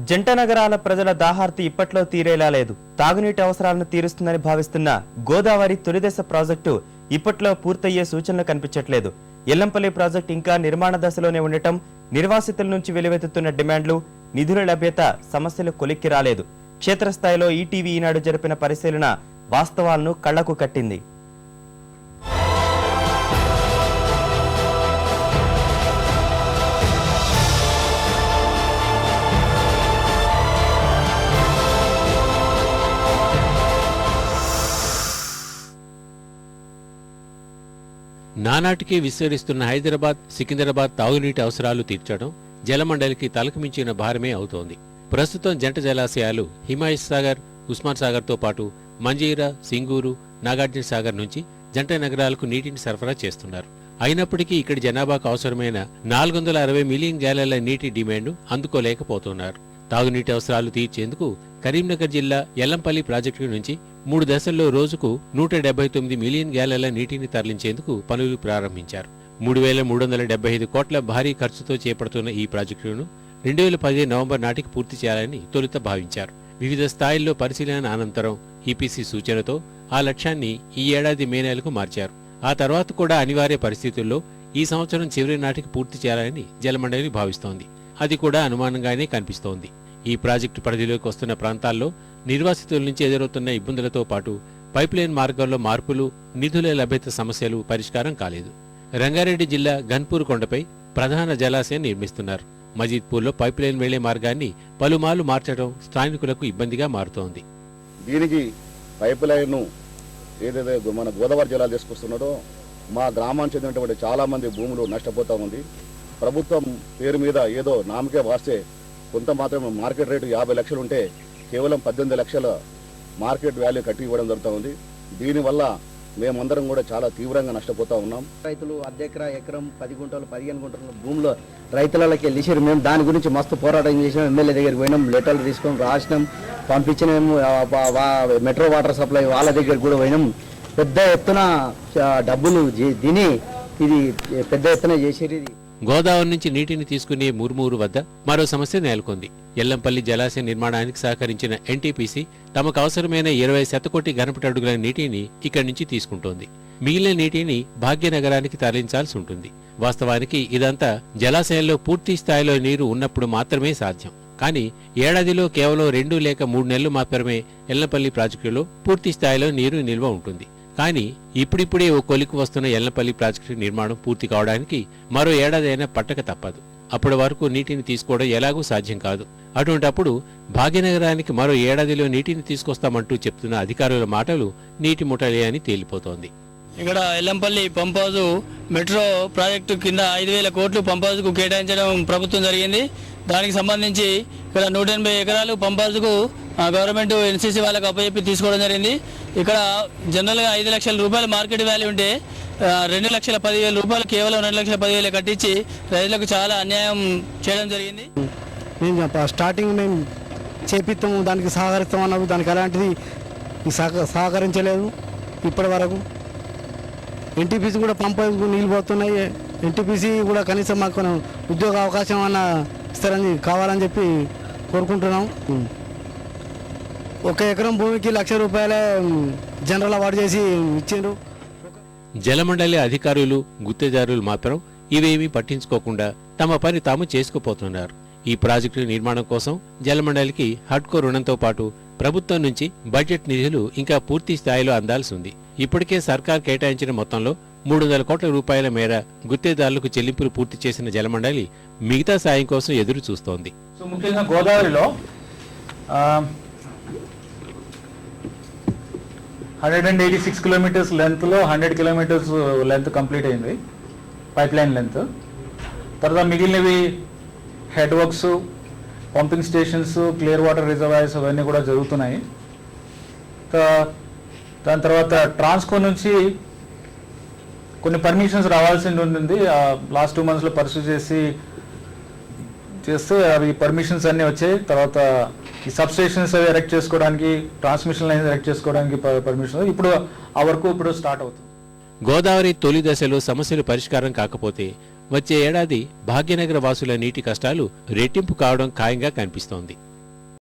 జంట నగరాల ప్రజల దాహార్తి ఇప్పట్లో తీరేలా లేదు. తాగునీటి అవసరాలను తీరుస్తుందని భావిస్తున్న గోదావరి తొలిదశ ప్రాజెక్టు ఇప్పట్లో పూర్తయ్యే సూచనలు కనిపించట్లేదు. ఎల్లంపల్లి ప్రాజెక్టు ఇంకా నిర్మాణ దశలోనే ఉండటం, నిర్వాసితుల నుంచి వెలువెత్తుతున్న డిమాండ్లు, నిధుల లభ్యత సమస్యలు కొలిక్కి రాలేదు. క్షేత్రస్థాయిలో ఈటీవీ ఈనాడు జరిపిన పరిశీలన వాస్తవాలను కళ్లకు కట్టింది. నానాటికి విస్తరిస్తున్న హైదరాబాద్, సికింద్రాబాద్ తాగునీటి అవసరాలు తీర్చడం జలమండలికి తలకు మించిన భారమే అవుతోంది. ప్రస్తుతం జంట జలాశయాలు హిమాయత్ సాగర్, ఉస్మాన్ సాగర్తో పాటు మంజీరా, సింగూరు, నాగార్జున సాగర్ నుంచి జంట నగరాలకు నీటిని సరఫరా చేస్తున్నారు. అయినప్పటికీ ఇక్కడి జనాభాకు అవసరమైన 460 మిలియన్ గ్యాలన్ల నీటి డిమాండ్ అందుకోలేకపోతున్నారు. తాగునీటి అవసరాలు తీర్చేందుకు కరీంనగర్ జిల్లా ఎల్లంపల్లి ప్రాజెక్టు నుంచి 3 దశల్లో రోజుకు 179 మిలియన్ గ్యాలన్ల నీటిని తరలించేందుకు పనులు ప్రారంభించారు. 3,375 కోట్ల భారీ ఖర్చుతో చేపడుతున్న ఈ ప్రాజెక్టును 2015 నవంబర్ నాటికి పూర్తి చేయాలని తొలుత భావించారు. వివిధ స్థాయిల్లో పరిశీలన అనంతరం ఈపీసీ సూచనతో ఆ లక్ష్యాన్ని ఈ ఏడాది మే నెలకు మార్చారు. ఆ తర్వాత కూడా అనివార్య పరిస్థితుల్లో ఈ సంవత్సరం చివరి నాటికి పూర్తి చేయాలని జలమండలి భావిస్తోంది. అది కూడా అనుమానంగానే కనిపిస్తోంది. ఈ ప్రాజెక్టు పరిధిలోకి వస్తున్న ప్రాంతాల్లో నిర్వాసితుల నుంచి ఎదురవుతున్న ఇబ్బందులతో పాటు పైప్లైన్ మార్గాల్లో మార్పులు, నిధుల లభ్యత సమస్యలు పరిష్కారం కాలేదు. రంగారెడ్డి జిల్లా గన్పూర్ కొండపై ప్రధాన జలాశయం నిర్మిస్తున్నారు. మజీద్పూర్లో పైప్లైన్ వెళ్లే మార్గాన్ని పలుమార్లు మార్చడం స్థానికులకు ఇబ్బందిగా మారుతోంది. దీనికి పైప్ లైన్ ఏదైతే మన గోదావరి జలాలు తీసుకొస్తున్నాడో మా గ్రామానికి చెందినటువంటి చాలా మంది భూములు నష్టపోతా ఉంది. ప్రభుత్వం పేరు మీద ఏదో నామకే వాస్తే కొంత మాత్రమే మార్కెట్ రేటు 50 లక్షలు ఉంటే కేవలం 18 లక్షల మార్కెట్ వాల్యూ కట్టి ఇవ్వడం జరుగుతూ ఉంది. దీనివల్ల మేమందరం కూడా చాలా తీవ్రంగా నష్టపోతా ఉన్నాం. రైతులు ఎకరం 10 గుంటలు 15 గుంటల భూములు రైతులకి వెళ్ళేసారు. మేము దాని గురించి మస్తు పోరాటం చేసినాం. ఎమ్మెల్యే దగ్గరికి పోయినాం, లెటర్లు తీసుకొని రాసినాం, పంపించినాము. మెట్రో వాటర్ సప్లై వాళ్ళ దగ్గరికి కూడా పోయినాం. పెద్ద ఎత్తున డబ్బులు తిని ఇది పెద్ద ఎత్తున చేసేది. గోదావరి నుంచి నీటిని తీసుకునే ముర్మూరు వద్ద మరో సమస్య నెలకొంది. ఎల్లంపల్లి జలాశయ నిర్మాణానికి సహకరించిన ఎన్టీపీసీ తమకు అవసరమైన 20 శతకోటి ఘనపటి అడుగుల నీటిని ఇక్కడి నుంచి తీసుకుంటోంది. మిగిలిన నీటిని భాగ్యనగరానికి తరలించాల్సి ఉంటుంది. వాస్తవానికి ఇదంతా జలాశయంలో పూర్తి స్థాయిలో నీరు ఉన్నప్పుడు మాత్రమే సాధ్యం. కానీ ఏడాదిలో కేవలం 2 లేక 3 నెలలు మాత్రమే ఎల్లంపల్లి ప్రాజెక్టులో పూర్తి స్థాయిలో నీరు నిల్వ ఉంటుంది. కానీ ఇప్పుడిప్పుడే ఓ కొలికి వస్తున్న ఎల్లంపల్లి ప్రాజెక్టు నిర్మాణం పూర్తి కావడానికి మరో ఏడాది అయినా పట్టక తప్పదు. అప్పటి వరకు నీటిని తీసుకోవడం ఎలాగూ సాధ్యం కాదు. అటువంటప్పుడు భాగ్యనగరానికి మరో ఏడాదిలో నీటిని తీసుకొస్తామంటూ చెప్తున్న అధికారుల మాటలు నీటి ముఠలే అని తేలిపోతోంది. ఇక్కడ Yellampalli pump house metro project కింద 5,000 కోట్లు పంప్ హౌస్కు కేటాయించడం ప్రభుత్వం జరిగింది. దానికి సంబంధించి ఇక్కడ 180 ఎకరాలు పంప్ హౌస్కు గవర్నమెంట్ ఎన్సీసీ వాళ్ళకు అప్పచెప్పి తీసుకోవడం జరిగింది. ఇక్కడ జనరల్గా 5 లక్షల రూపాయల మార్కెట్ వాల్యూ ఉంటే 2,10,000 రూపాయలు కేవలం 2,10,000 కట్టించి రైతులకు చాలా అన్యాయం చేయడం జరిగింది. మేము స్టార్టింగ్ మేము చేపిస్తాము, దానికి సహకరిస్తాం అన్నప్పుడు దానికి ఎలాంటిది సహకరించలేదు ఇప్పటి వరకు. ఎన్టీపీసీ కూడా పంప్ హౌస్కు నీళ్ళు పోతున్నాయి. ఎన్టీపీసీ కూడా కనీసం మాకు ఉద్యోగ అవకాశం అన్న ఇస్తారని కావాలని చెప్పి కోరుకుంటున్నాం. 1 ఎకరం భూమికి 1,00,000 రూపాయలే జనరల్ అవార్డు చేసి ఇచ్చిండ్రు. జలమండలి అధికారులు, గుత్తేదారులు మాత్రం ఇవేమీ పట్టించుకోకుండా తమ పని తాము చేసుకుపోతున్నారు. ఈ ప్రాజెక్టు నిర్మాణం కోసం జలమండలికి హడ్కో రుణంతో పాటు ప్రభుత్వం నుంచి బడ్జెట్ నిధులు ఇంకా పూర్తి స్థాయిలో అందాల్సి ఉంది. ఇప్పటికే సర్కార్ కేటాయించిన మొత్తంలో 300 కోట్ల రూపాయల మేర గుత్తేదారులకు చెల్లింపులు పూర్తి చేసిన జలమండలి మిగతా సాయం కోసం ఎదురు చూస్తోంది. ముఖ్యంగా గోదావరిలో 186 కిలోమీటర్స్ లెంత్లో 100 కిలోమీటర్స్ లెంత్ కంప్లీట్ అయింది, పైప్ లైన్ లెంత్. తర్వాత మిగిలినవి head works, pumping stations, clear water reservoirs అవన్నీ కూడా జరుగుతున్నాయి. దాని తర్వాత ట్రాన్స్కో నుంచి కొన్ని పర్మిషన్స్ రావాల్సి ఉంటుంది. లాస్ట్ 2 monthsలో పర్సూ చేస్తే అవి పర్మిషన్స్ అన్నీ వచ్చాయి. తర్వాత ఈ సబ్ స్టేషన్స్ అవి ఎరెక్ట్ చేసుకోవడానికి, ట్రాన్స్మిషన్ లైన్స్ ఎరెక్ట్ చేసుకోవడానికి పర్మిషన్ ఇప్పుడు ఆ వర్క్ ఇప్పుడు స్టార్ట్ అవుతుంది. గోదావరి తొలి దశలో సమస్యలు పరిష్కారం కాకపోతే వచ్చే ఏడాది భాగ్యనగర వాసుల నీటి కష్టాలు రెట్టింపు కావడం ఖాయంగా కనిపిస్తోంది.